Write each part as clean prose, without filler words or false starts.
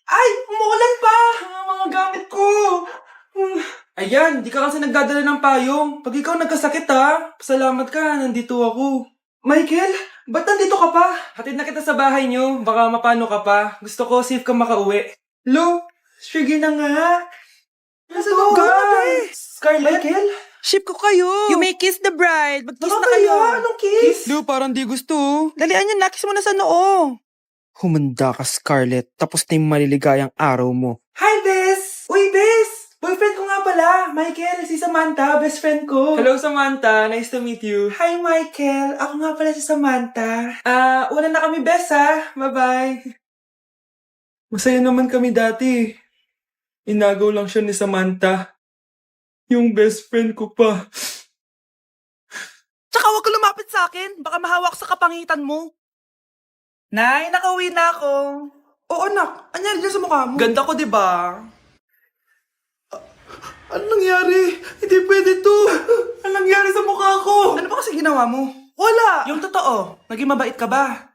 Ay! Umuulan pa! Mga gamit ko! Ayan, di ka kasi nagdadala ng payong. Pag ikaw nagkasakit ha, pasalamat ka, nandito ako. Michael, ba't nandito ka pa? Hatid na kita sa bahay niyo, baka mapano ka pa. Gusto ko safe ka makauwi. Lo, sige na nga. Nasaan ka? Scarlett? Michael? Ship ko kayo. You may kiss the bride. Mag-kiss na kayo. Anong kiss? Lu, parang di gusto. Dalian yun, nakis mo na sa noo. Humanda ka, Scarlett. Tapos na yung maliligayang araw mo. Hi, Bes! Uy, Bes! Boyfriend ko nga pala, Michael, si Samantha, best friend ko. Hello, Samantha. Nice to meet you. Hi, Michael. Ako nga pala si Samantha. Una na kami, Bes, ha? Bye-bye. Masaya naman kami dati. Inagaw lang siya ni Samantha. Yung best friend ko pa. Tsaka huwag ka lumapit sa akin. Baka mahawak sa kapangitan mo. Nay, nakauwi na ako. Oo, anak. Anyari dyan sa mukha mo? Ganda ko, di ba? Ano nangyari? Hindi pwede to. Ano nangyari sa mukha ko? Ano ba kasi ginawa mo? Wala. Yung totoo, naging mabait ka ba?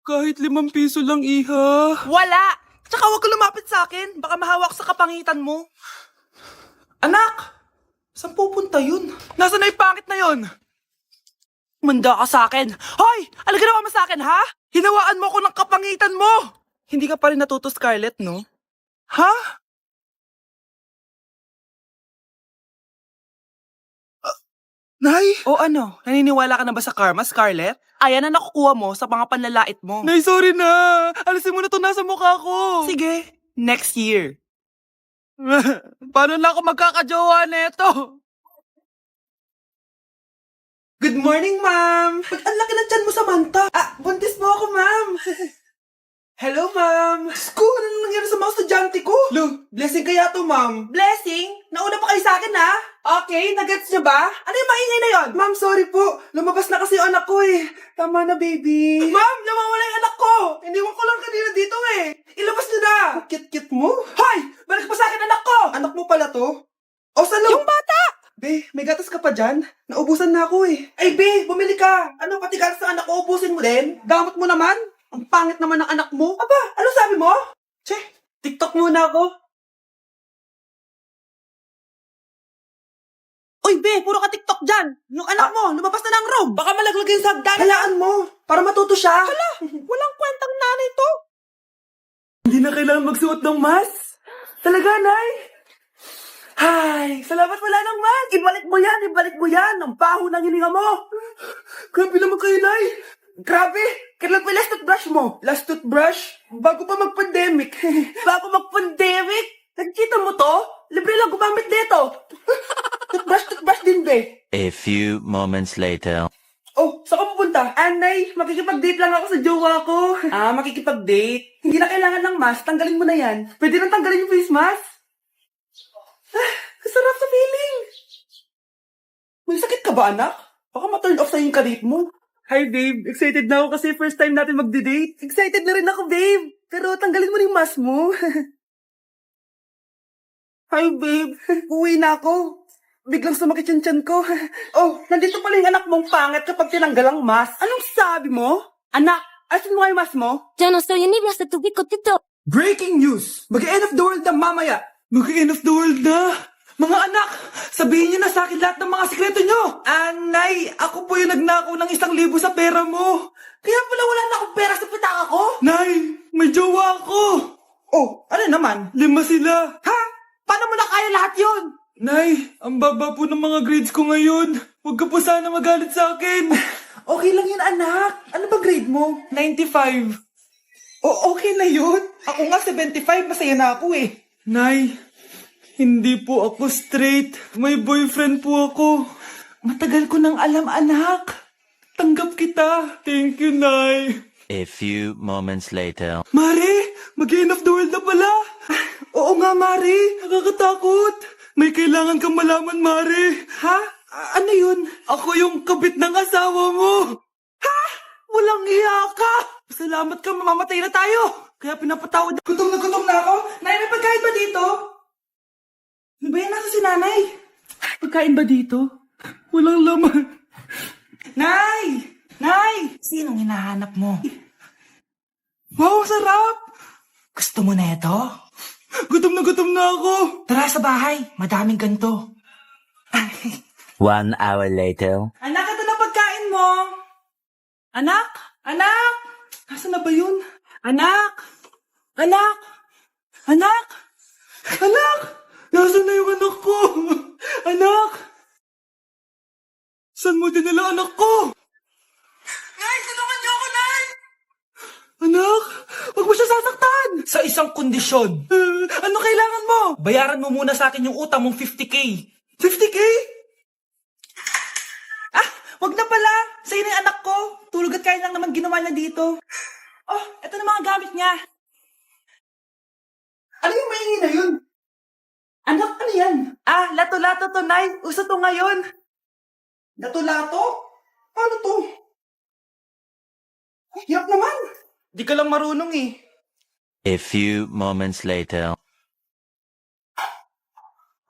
Kahit 5 piso lang, iha. Wala! Tsaka huwag ka lumapit sa akin. Baka mahawak sa kapangitan mo. Anak! Saan pupunta yun? Nasaan na yung pangit na yun? Manda ka sa akin. Hoy! Ano ginawa mo sa akin, ha? Hinawaan mo ako ng kapangitan mo! Hindi ka pa rin natuto, Scarlett, no? Ha? Nay! O ano? Naniniwala ka na ba sa karma, Scarlett? Ayan na nakukuha mo sa mga panlalait mo. Nay, sorry na! Alisin mo na to nasa mukha ko! Sige, next year. Paano na ako magkakajowa neto? Good morning, ma'am! Ba't ang laki ng tiyan mo, Samantha? Buntis mo ako, ma'am! Hello, ma'am! Sko, ano nangyari sa mga estudyante ko? Lo, blessing kaya to, ma'am. Blessing? Nauna pa kayo sa akin, ha? Okay, nagets niyo ba? Ano yung maingay na yon? Ma'am, sorry po. Lumabas na kasi yung anak ko, eh. Tama na, baby. Ma'am, nawawala yung anak ko! Iniwan ko lang kanina dito, eh. Ilabas niyo na! Kit-kit mo? Hoy! Balik pa sa akin, anak ko! Anak mo pala to? O, salo? Yung bata! Be, may gatas ka pa dyan? Naubusan na ako eh. Ay, Be, bumili ka. Ano, pati gatas ng anak ko, ubusin mo din? Gamot mo naman? Ang pangit naman ng anak mo. Aba, ano sabi mo? Che, TikTok muna ako. Uy, be, puro ka TikTok dyan. Yung anak mo, lumabas na ng room. Baka malaglag yung sa hagdan. Halaan mo, para matuto siya. Hala, walang kwentang nanay to. Hindi na kailangan magsuot ng mask. Talaga, Nay? Ay, salamat wala ng mask. Ibalik mo yan. Ang baho ng hininga mo. Grabe naman kayo, Nay. Grabe! Kailan pa yung last toothbrush mo? Last toothbrush? Bago pa mag-pandemic. Bago mag-pandemic? Nagkita mo to? Libre lang gumamit dito. Toothbrush din, be. A few moments later. Oh, saan ka pupunta? Anay, makikipag-date lang ako sa jowa ko. Makikipag-date? Hindi na kailangan ng mask, tanggalin mo na yan. Pwede nang tanggalin yung face mask. Sarap sa feeling. May sakit ka ba, anak? Baka ma-turn off sa'yo yung kadate mo. Hi, babe. Excited na ako kasi first time natin magde-date. Excited na rin ako, babe. Pero tanggalin mo na yung mask mo. Hi, babe. Uwi na ako. Biglang sumakit yung tiyan ko. Oh, nandito pala yung anak mong pangit kapag tinanggal ang mask. Anong sabi mo? Anak, asin mo nga yung mask mo? Yo no soy Olivia, hasta tu pico tito. Breaking news! Mag-end of the world na mamaya! Mag-end of the world na! Mga anak, sabihin niyo na sa akin lahat ng mga sikreto niyo! Nay, ako po yung nagnakaw ng 1,000 sa pera mo! Kaya pala wala na akong pera sa pitaka ko? Nay, may jowa ako! Oh, ano naman? 5 sila! Ha? Paano mo na kaya lahat yon? Nay, ang baba po ng mga grades ko ngayon. Huwag ka po sana magalit sa akin. Okay lang yun, anak. Ano ba grade mo? 95. Okay na yun. Ako nga 75, masaya na ako eh. Nay, hindi po ako straight. May boyfriend po ako. Matagal ko nang alam, anak. Tanggap kita. Thank you, Nay. A few moments later. Mare, mag-end of the world na pala. Oo nga, Mare. Nakakatakot. May kailangan kang malaman, Mare. Ha? Ano yun? Ako yung kabit ng asawa mo. Ha? Walang iya ka. Salamat ka, mamamatay na tayo. Kaya pinapatawad. Gutom na ako. Nay, may pagkain ba dito? Ano ba yan? Nasa si nanay? Pagkain ba dito? Walang laman. Nay! Nay! Sinong hinahanap mo? Wow, sarap! Gusto mo na ito? Gutom na ako. Tara sa bahay, madaming ganito. 1 hour later. Anak, ito na pagkain mo. Anak? Anak? Nasaan na ba yun? Anak? Anak? Anak? Anak? Nasaan na yung anak ko? Anak? Saan mo dinala anak ko? Nay, tulungan niyo ako, Nay! Anak, huwag mo siya sasaktan! Sa isang kondisyon. Ano kailangan mo? Bayaran mo muna sa akin yung utang mong 50K. 50K? Ah, wag na pala. Sa'yo na yung anak ko. Tulog at kain lang naman ginawa niya dito. Oh, eto na mga gamit niya. Ano yung maingin na yun? Anak, ano yan? Ah, lato-lato to, Nay. Uso to ngayon. Lato-lato? Paano to? Hirap naman. Di ka lang marunong eh. A few moments later.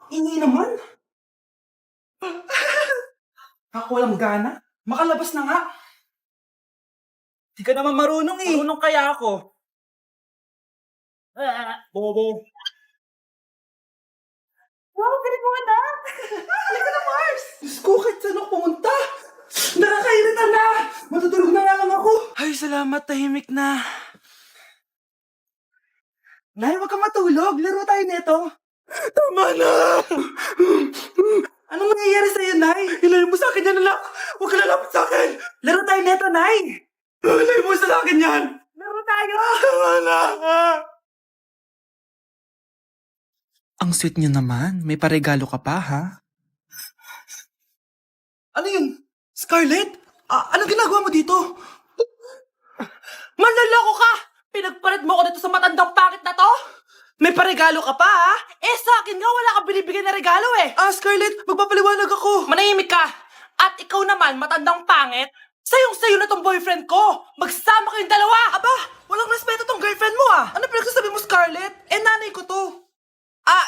Ini naman. Ako walang gana. Makalabas na nga. Di ka naman marunong eh. Marunong kaya ako. Bobo. Wow, galing mo anak. Halika na, Mars. Diyos ko, kahit saan ako pumunta. Nakakairita na. Matutulog na nga lang ako. Ay, salamat. Tahimik na. Nay, huwag ka matulog. Laro tayo nito. Tama na. Anong nangyayari sa'yo, Nay? Ilayo mo sa akin yan, anak. Huwag ka lalapit sa akin. Laro tayo neto, Nay. Ilayo mo sa akin yan. Laro tayo. Tama na. Ang sweet niyo naman. May paregalo ka pa, ha? Ano yun? Scarlett? Anong ginagawa mo dito? Manloloko ka! Pinagpalit mo ko dito sa matandang pangit na to? May paregalo ka pa, ha? Eh, sa akin nga, wala kang binibigyan na regalo, eh. Scarlett, magpapaliwanag ako. Manahimik ka! At ikaw naman, matandang pangit, sayong-sayo na tong boyfriend ko! Magsama kayong dalawa! Aba, walang respeto tong girlfriend mo, ah. Ano pinagsasabi mo, Scarlett? Eh, nanay ko to.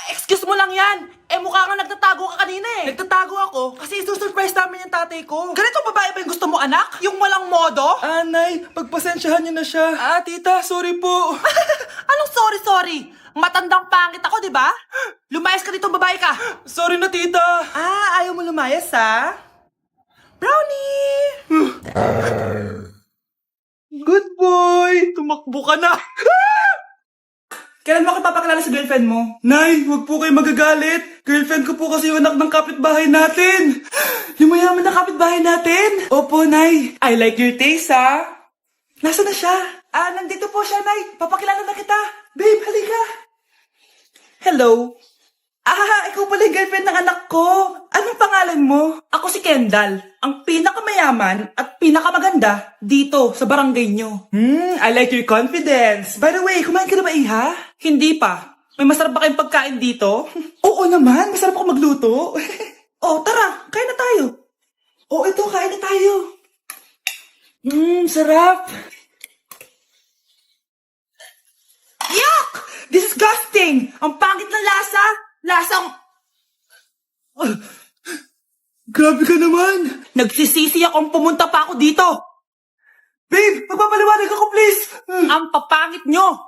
Excuse mo lang yan! Eh, mukha nga nagtatago ka kanina, eh. Nagtatago ako kasi isusurprise namin yung tatay ko. Ganitong babae ba yung gusto mo, anak? Yung walang modo? Nay, pagpasensyahan niyo na siya. Tita, sorry po. Anong sorry? Matandang pangit ako, di ba? Lumayas ka dito, babae ka! Sorry na, tita. Ayaw mo lumayas, ha? Brownie! Good boy. Tumakbo ka na. Kailan mo ako papakilala sa girlfriend mo? Nay, huwag po kayo magagalit. Girlfriend ko po kasi yung anak ng kapitbahay natin. Yung mayaman na kapitbahay natin. Opo, Nay. I like your taste, ha? Nasaan na siya? Nandito po siya, Nay. Papakilala na kita. Babe, halika. Hello. Ikaw pala yung girlfriend ng anak ko. Anong pangalan mo? Ako si Kendall, ang pinakamayaman at pinakamaganda dito sa barangay nyo. I like your confidence. By the way, kumain ka na ba, Iha? Hindi pa. May masarap ba kayong pagkain dito? Oo naman, masarap ako magluto. Tara, kain na tayo. Ito, kain na tayo. Sarap. Yuck! Disgusting! Ang pangit ng lasa! Lasang... Grabe ka naman! Nagsisisi akong pumunta pa ako dito! Babe, magpapaliwanag ako, please! Ang papangit nyo!